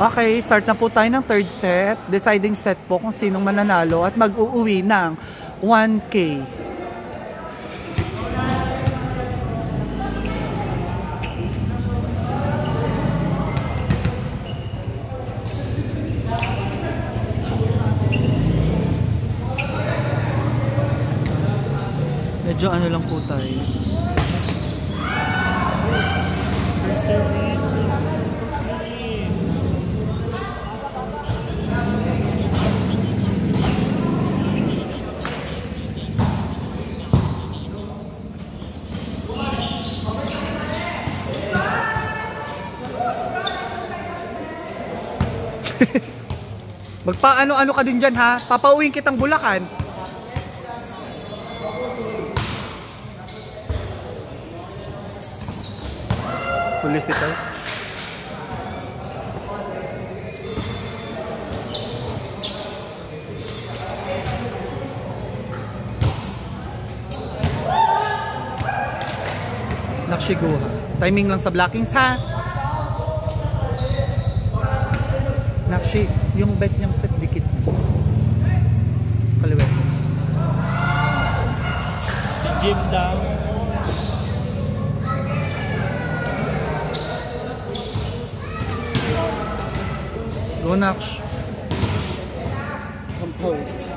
Okay, start na po tayo ng third set. Deciding set po kung sinong mananalo at mag-uuwi ng 1K. Medyo ano lang po tayo. Magpa-ano-ano ka din dyan ha? Papauwiin kitang Bulacan. Pulis ito. Nakshiguha. Timing lang sa blockings ha. Nakshi, yung bet niyang set dikit na. Kaliwet. Si Jim daw. Go Naksh. Composed.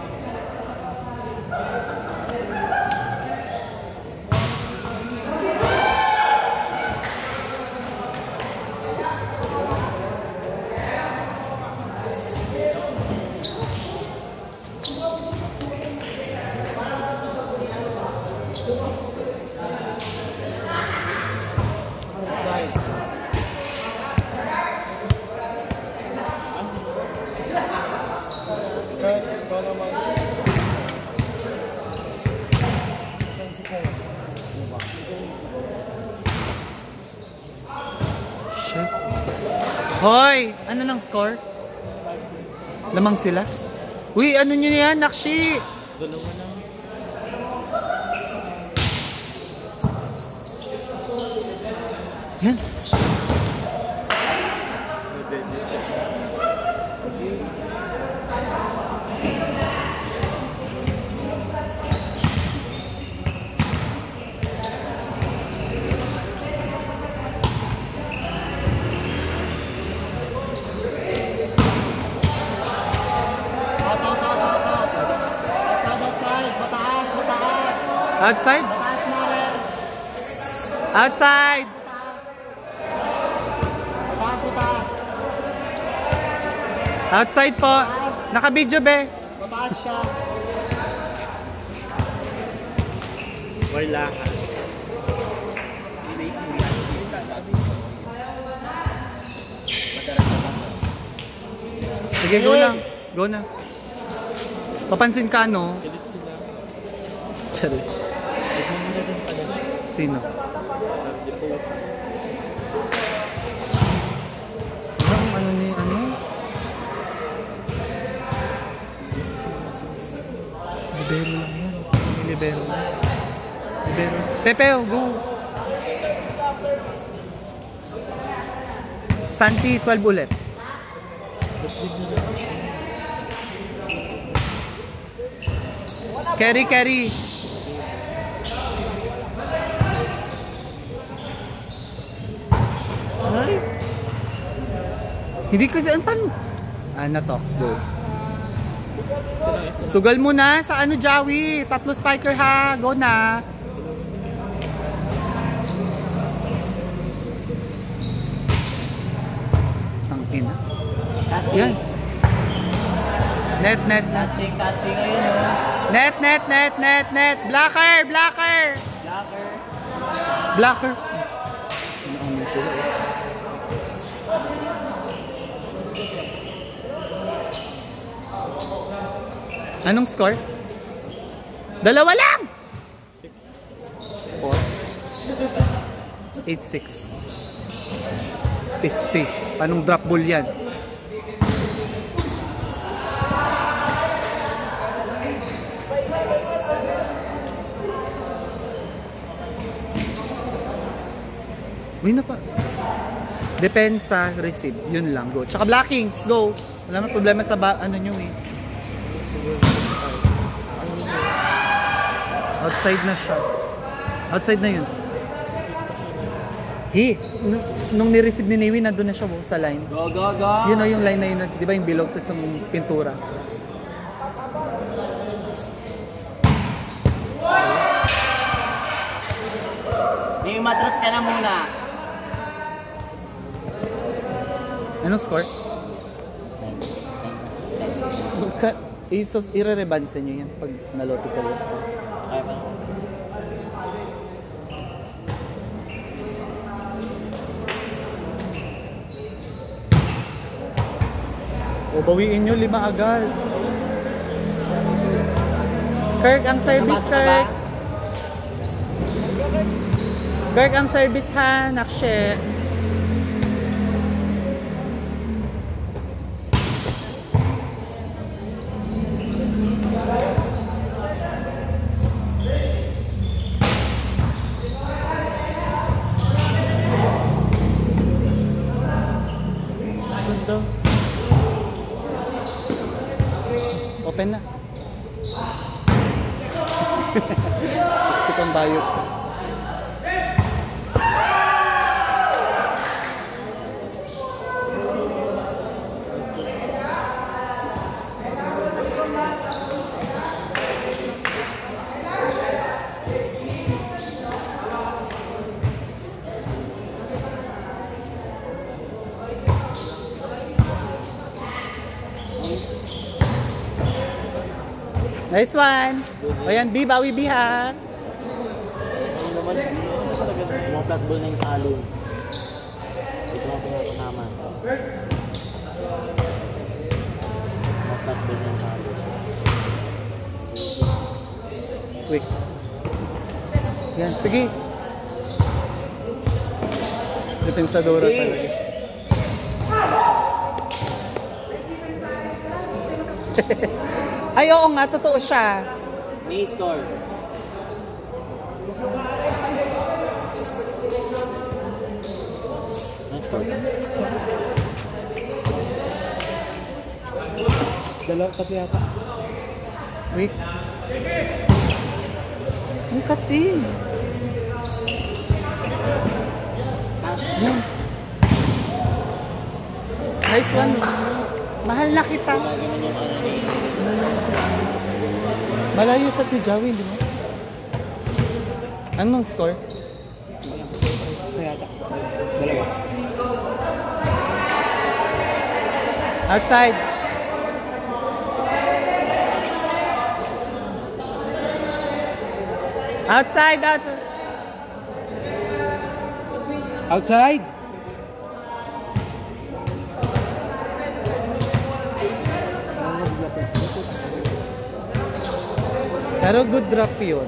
Shit. Hoy! Ano nang score? Lamang sila? Uy, ano nyo yan, Nakshi? Dalawa lang. Yan. Outside? Outside! Outside po. Naka-video be. Mataas siya. Wala ka. Sige, go lang. Go na. Papansin ka, no? Kilit sila. Charis. Sino? Ang ano ni ano? Libero lang yan. Libero lang. Libero. Pepeo, go! Santi, 12 ulit. Carry, carry. Ay! Hindi kasi, pan? Natok, go. Sugal mo na sa ano, Jawi. 3 spiker ha. Go na. Ang ina. Yan. Net, net, net. Touching ayun. Net, net, net, net, net. Blocker, blocker. Blocker. Anong score? Dalawa lang! 4 8-6 Piste. Anong drop ball yan? Uy na pa. Depends sa receive. Yun lang. Go. Tsaka blockings. Go. Wala naman problema sa ano nyo eh. Outside na siya. Outside na yun. Nung ni-receive ni Newi, nandun na siya sa line. Go, go, go! Yun o yung line na yun. Di ba yung bilog tapos yung pintura. May matras ka na muna. Anong score? I-re-rebansa nyo yan pag naloto kayo. Kaya ba? O bawiin nyo 5 agad. Kirk, ang service, Kirk. Kirk, ang service ha, Nakshe. Ganda. Open na. Gusto kong bayot. Nice one! O yan, B, bawi B ha! Ano naman, talaga mga flat ball na yung talo. Ito ang pinakasama. Mga flat ball na yung talo. Quick. Yan, sige. Ito yung Sadora talaga. Ay, oo nga, totoo siya. May score. May score. Dalawang kati yata. Wait. Ang kati. Yan. Nice one. Mahal na kita. Malayo sa ni Jawi, di ba? Anong score? Sayata. Dalawa. Outside. Outside, outside. Outside! Pero good drop yun.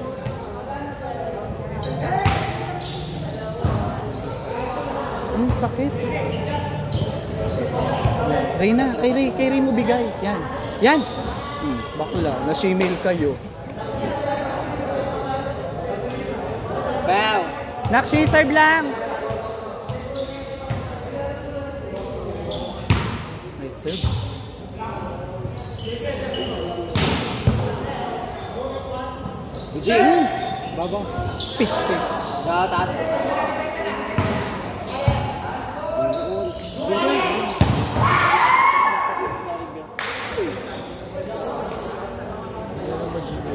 Ang sakit. Reyna, kay Ray mo bigay. Yan. Yan! Bakla, na-shemale kayo. Bow! Nakshi, serve lang! Nice serve. Jay! Babang. Piste. Datat.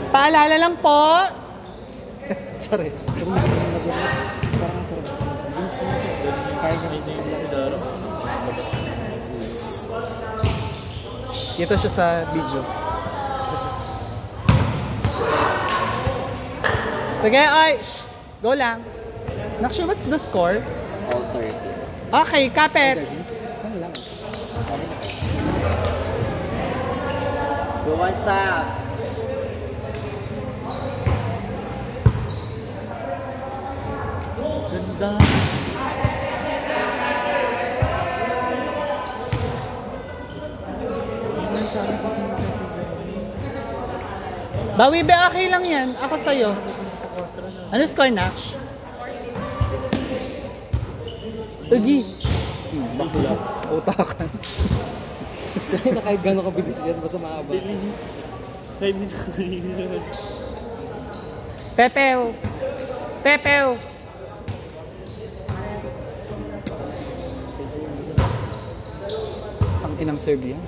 Paalala lang po. Charis. Kita siya sa video. Sige, oy! Shh! Go lang. Nakshu, what's the score? All 30. Okay, kapit. Go one stop. Ganda. Bawi ba? Okay lang yan. Ako sa'yo. Ano score, Naksh? Ugi. Bakla. Utakan. Na kahit gano'ng kabilis yan, basta mahaba. 5 minutes. Pepew! Pepew! Ang inang serve yan.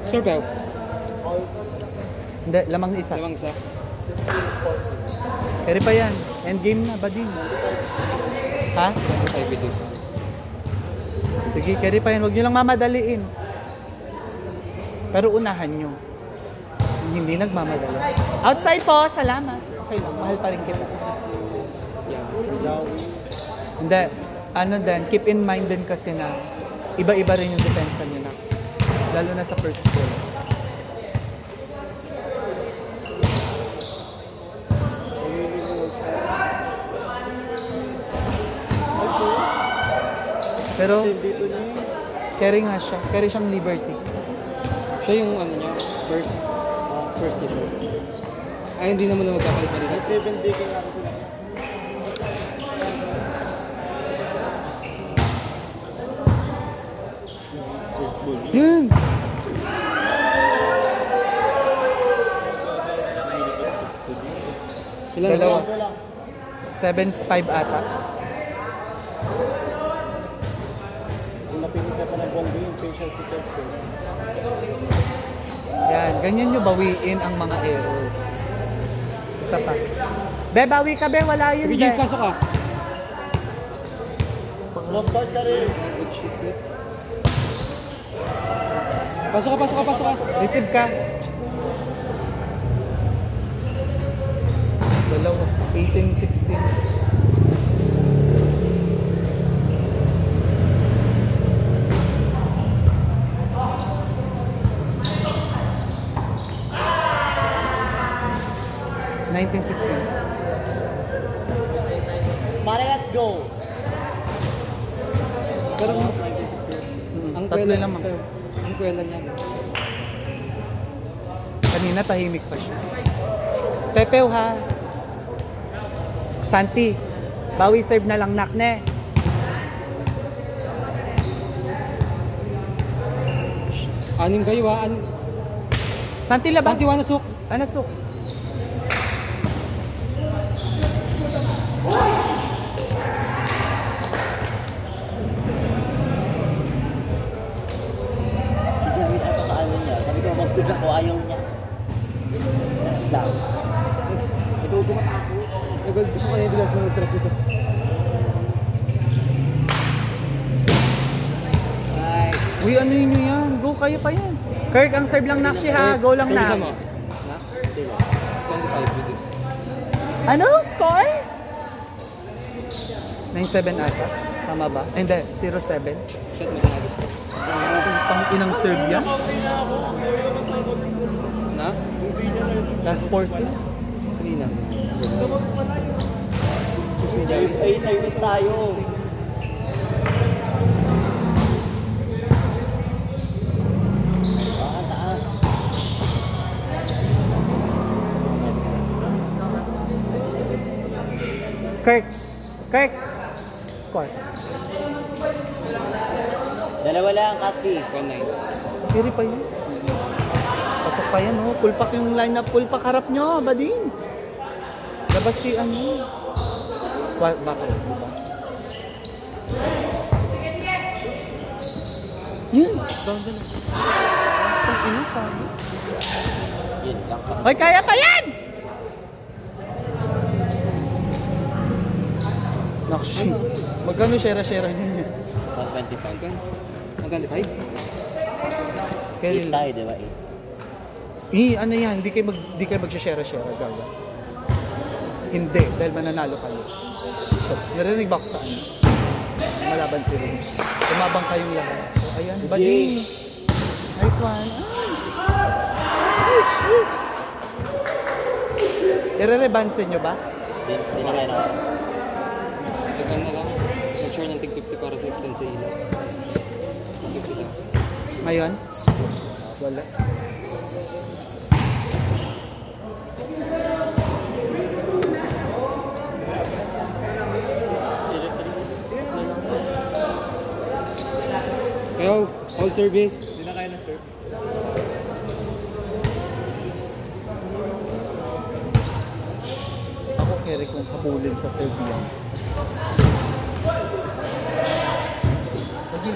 Survive. Hindi, lamang isa. Lamang sa. Carry pa yan. Endgame na, bading. Ha? 5 videos. Sige, carry pa yan. Huwag nyo lang mamadaliin. Pero unahan nyo. Hindi nagmamadali. Outside po, salamat. Okay lang, mahal pa rin kita. Hindi, ano din, keep in mind din kasi na iba-iba rin yung depensa nyo na. Lalo na sa first goal. Pero, carry nga siya. Carry siyang liberty. Siya yung ano niya, first issue. Ay, hindi naman na magkakalit-kalit. 7 day kaya ako sila. Yun! Ilan na Dalawa. ba? 7-5 ata. Kung napinit ka pa ng bombe yung facial protector. Yan, ganyan nyo bawiin ang mga error. Isa pa. Be, bawi ka be, wala yun Sige, be. James, pasok ka. Lost card ka rin. Pasok ka. Receive ka. Dalawa. 18-16. Mare, let's go. Pero Ang tatlo lamang. Ang kwela niya. Kanina tahimik pa siya. Pepew ha. Santi. Bawi serve na lang nakne. Anim kayo ha. Santi labang. Santi, wanasuk. Anasuk. Si Jamil ang kakaano niya. Sabi ko, mag-pick ako, ayaw niya. That's lang. Ito, tumatako. Gusto ko na bilas ng ultras ito. Ay. Uy, ano yun yan? Go, kayo pa yan. Kirk, ang serve lang nakshi ha. Go lang na. Na? 25 videos. Ano? Score? 9-7 ata. Tama ba? Ay, hindi. 0-7. Shot mo na gusto. Pang inang serve yan. Na? Last 4 sila. Kanina. Ay, service tayo. Taas. Kirk. Score. Dalawa lang, Caspi. 1-9. Kiri pa yun. Pasok pa yan, oh. Pulpak yung lineup. Pulpak harap nyo, bading. Labas si ano. Baka, diba? Yun. Down. Ang ina sabi. Yun lang. Hoy, kaya pa yan! Nakshi. Magkano share-share ninyo? 125. Hanggang 5? Carry 8 lang. tayo, di ba? 8. Ano yan? Hindi kayo mag-share-share, gaga. Hindi, dahil mananalo kayo. Shots. Narinig ba ako sa ano? Malaban sila. Tumabang kayong lahat. So, ayan, bading. Nice one. Ay, shit. Ire-rebansin nyo ba? Di na kayo na. Hanggang na lang. Mag-share ng tig 50 para sa extend sa ilaw. 50 lang. Ngayon? Wala. Hold service. Hindi na kaya ng serve. Ako carry kong habulin sa Serbia. Okay.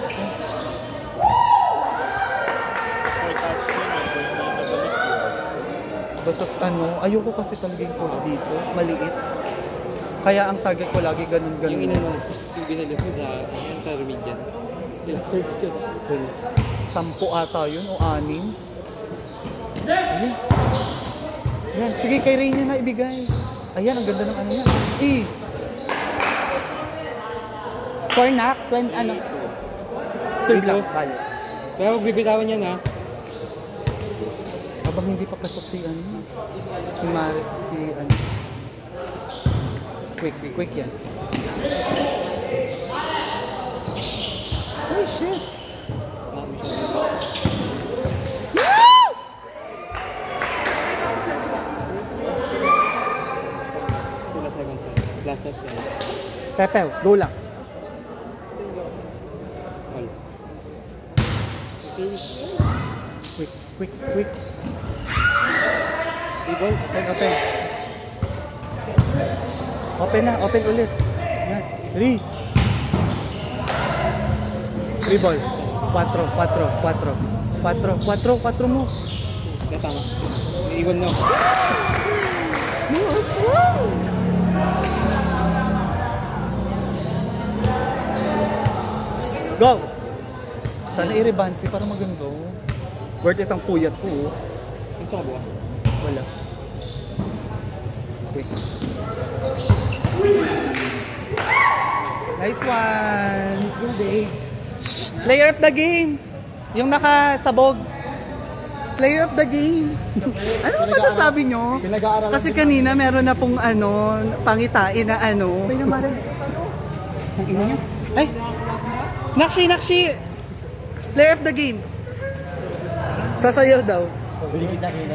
Basta ano, ayoko kasi talagang court dito, maliit. Kaya ang target ko lagi Yung ganun-ganun. inano, yung binalik ko sa intermediate. Yung service yun. 10 ata yun o 6. Ayun. Yan, sige kay Rain niya na ibigay. Ayan, ang ganda ng ano niya. Score na, 20 ano. Serve lang, bali. Pero huwag bibitawan yan ha. Habang hindi pa pasok si ano, si Mari, si ano. Quick yan. Oh shit! Sila second set. Last set yan. Pepel, go lang. All. Quick. Ibon. Open ulit. Yan. 3 balls. 4 mo. Yeah, tama. Iiwan no. Yes, wow! Go! Sana i-rebansi para maganda. Worth it ang puyat ko. Gusto ka bukas? Wala. Quick. Nice one! Player of the game! Yung nakasabog. Player of the game. Ano ba masasabi nyo? Kasi kanina meron na pong ano, pangitain na ano. Ay! Nakshi! Player of the game. Sasayaw daw. Bili kita rin.